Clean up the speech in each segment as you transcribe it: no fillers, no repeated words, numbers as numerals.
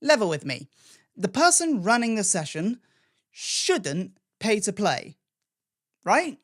Level with me. The person running the session shouldn't pay to play, right?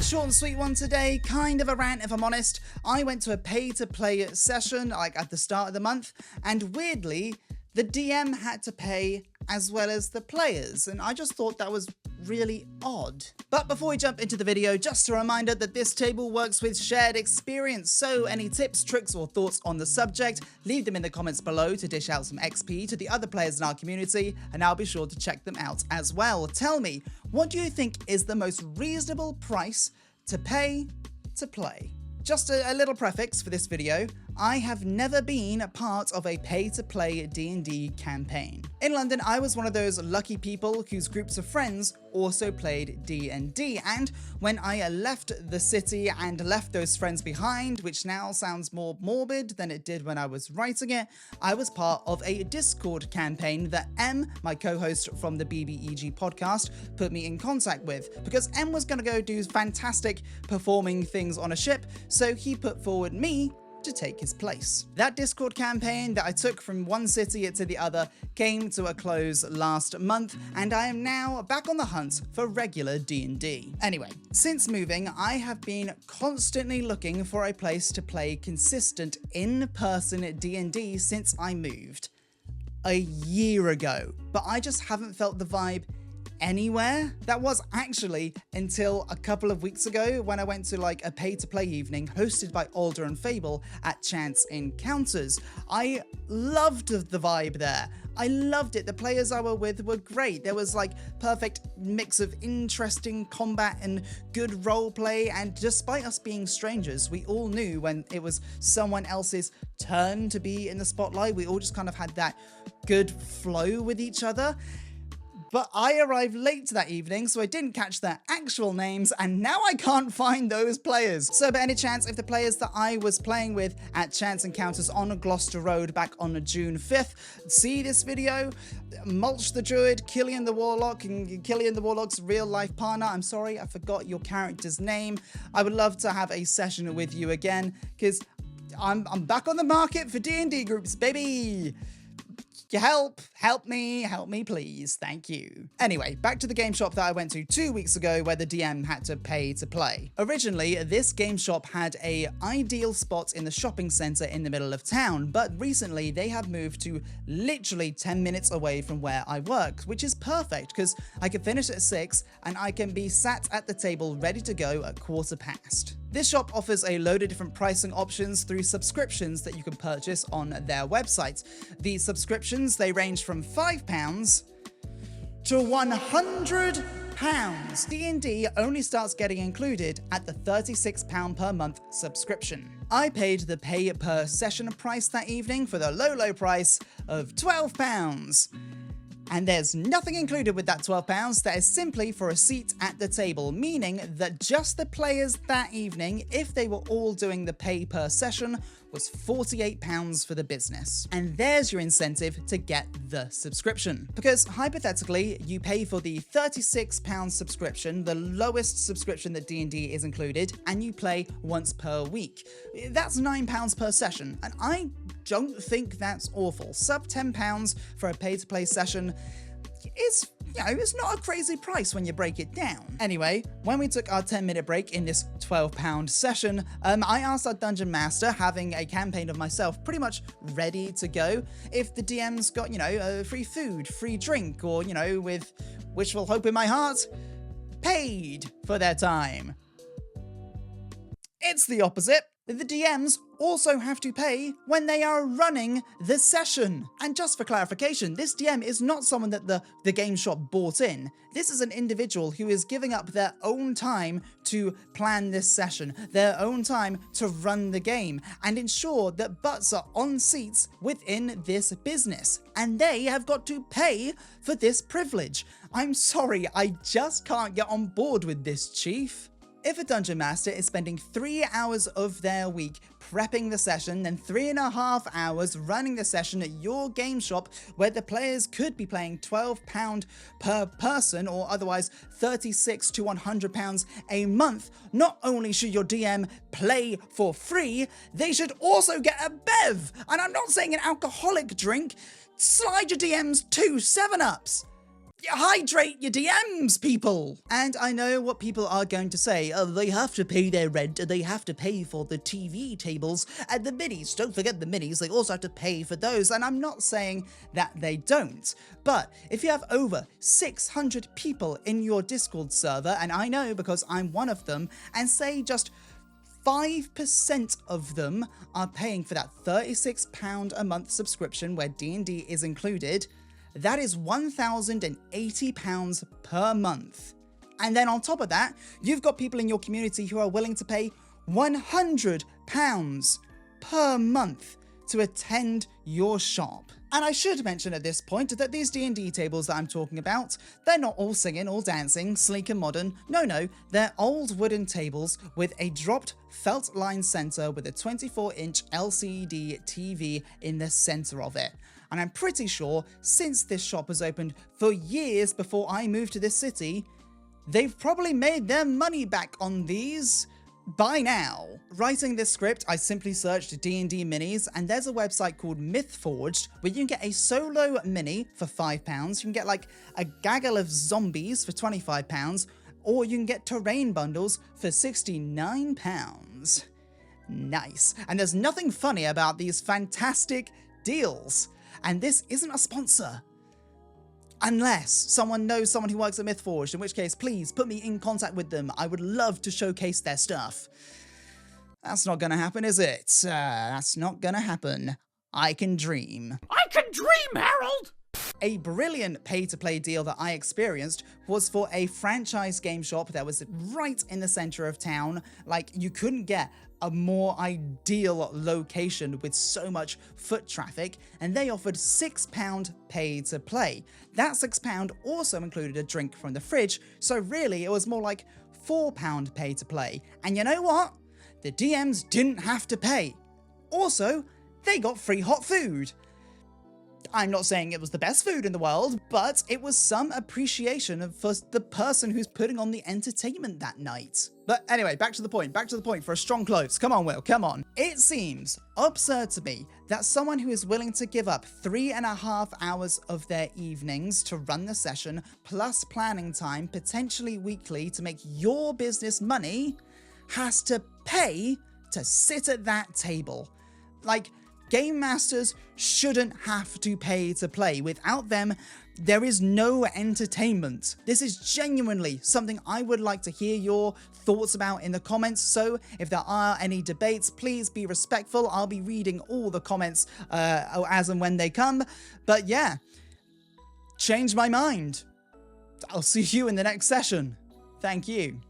Short and sweet one today, kind of a rant if I'm honest. I went to a pay-to-play session like at the start of the month, and weirdly, the DM had to pay as well as the players, and I just thought that was really odd. But before we jump into the video, just a reminder that this table works with shared experience, so any tips, tricks, or thoughts on the subject, leave them in the comments below to dish out some XP to the other players in our community, and I'll be sure to check them out as well. Tell me, what do you think is the most reasonable price to pay to play? Just a little prefix for this video, I have never been a part of a pay-to-play D&D campaign. In London, I was one of those lucky people whose groups of friends also played D&D, and when I left the city and left those friends behind, which now sounds more morbid than it did when I was writing it, I was part of a Discord campaign that M, my co-host from the BBEG podcast, put me in contact with, because M was going to go do fantastic performing things on a ship, so he put forward me to take his place. That Discord campaign that I took from one city to the other came to a close last month, and I am now back on the hunt for regular D&D. Anyway, since moving, I have been constantly looking for a place to play consistent in-person D&D since I moved a year ago, but I just haven't felt the vibe anywhere. That was actually until a couple of weeks ago when I went to like a pay-to-play evening hosted by Alder and Fable at Chance Encounters. I loved the vibe there. I loved it. The players I were with were great. There was like perfect mix of interesting combat and good roleplay, and despite us being strangers, we all knew when it was someone else's turn to be in the spotlight. We all just kind of had that good flow with each other. But I arrived late to that evening, so I didn't catch their actual names, and now I can't find those players. So by any chance, if the players that I was playing with at Chance Encounters on Gloucester Road back on June 5th see this video, Mulch the Druid, Killian the Warlock, and Killian the Warlock's real-life partner, I'm sorry, I forgot your character's name. I would love to have a session with you again, because I'm back on the market for D&D groups, baby! Help me, please. Thank you. Anyway, back to the game shop that I went to 2 weeks ago where the DM had to pay to play. Originally, this game shop had a ideal spot in the shopping center in the middle of town, but recently they have moved to literally 10 minutes away from where I work, which is perfect because I can finish at 6 and I can be sat at the table ready to go at 15:15. This shop offers a load of different pricing options through subscriptions that you can purchase on their website. These subscriptions, they range from £5 to £100. D&D only starts getting included at the £36 per month subscription. I paid the pay per session price that evening for the low price of £12. And there's nothing included with that £12, that is simply for a seat at the table, meaning that just the players that evening, if they were all doing the pay per session, was £48 for the business. And there's your incentive to get the subscription. Because hypothetically, you pay for the £36 subscription, the lowest subscription that D&D is included, and you play once per week. That's £9 per session, and I don't think that's awful. Sub £10 for a pay-to-play session is, it's not a crazy price when you break it down. Anyway, when we took our 10-minute break in this £12 session, I asked our dungeon master, having a campaign of myself pretty much ready to go, if the DM's got, free food, free drink, or, with wishful hope in my heart, paid for their time. It's the opposite. The DMs also have to pay when they are running the session. And just for clarification, this DM is not someone that the game shop bought in. This is an individual who is giving up their own time to plan this session, their own time to run the game, and ensure that butts are on seats within this business. And they have got to pay for this privilege. I'm sorry, I just can't get on board with this, Chief. If a Dungeon Master is spending 3 hours of their week prepping the session, then 3.5 hours running the session at your game shop where the players could be playing £12 per person or otherwise £36 to £100 a month, not only should your DM play for free, they should also get a bev. And I'm not saying an alcoholic drink. Slide your DMs 2 7-Ups. Hydrate your DMs, people! And I know what people are going to say. Oh, they have to pay their rent, and they have to pay for the TV tables and the minis. Don't forget the minis, they also have to pay for those. And I'm not saying that they don't. But if you have over 600 people in your Discord server, and I know because I'm one of them, and say just 5% of them are paying for that £36 a month subscription where D&D is included, that is £1,080 per month. And then on top of that, you've got people in your community who are willing to pay £100 per month to attend your shop. And I should mention at this point that these D&D tables that I'm talking about, they're not all singing, all dancing, sleek and modern. No, they're old wooden tables with a dropped felt line center with a 24-inch LCD TV in the center of it. And I'm pretty sure since this shop has opened for years before I moved to this city, they've probably made their money back on these by now. Writing this script, I simply searched D&D minis, and there's a website called Mythforged where you can get a solo mini for £5, you can get like a gaggle of zombies for £25, or you can get terrain bundles for £69. Nice. And there's nothing funny about these fantastic deals. And this isn't a sponsor. Unless someone knows someone who works at Mythforged, in which case, please put me in contact with them. I would love to showcase their stuff. That's not gonna happen, is it? That's not gonna happen. I can dream. I can dream, Harold! A brilliant pay-to-play deal that I experienced was for a franchise game shop that was right in the center of town. Like, you couldn't get a more ideal location with so much foot traffic, and they offered £6 pay to play. That £6 also included a drink from the fridge, so really it was more like £4 pay to play. And you know what? The DMs didn't have to pay. Also, they got free hot food. I'm not saying it was the best food in the world, but it was some appreciation for the person who's putting on the entertainment that night. But anyway, back to the point for a strong close. Come on, Will, come on. It seems absurd to me that someone who is willing to give up 3.5 hours of their evenings to run the session, plus planning time, potentially weekly, to make your business money, has to pay to sit at that table. Like, Game Masters shouldn't have to pay to play. Without them, there is no entertainment. This is genuinely something I would like to hear your thoughts about in the comments, so if there are any debates, please be respectful. I'll be reading all the comments as and when they come. But yeah, change my mind. I'll see you in the next session. Thank you.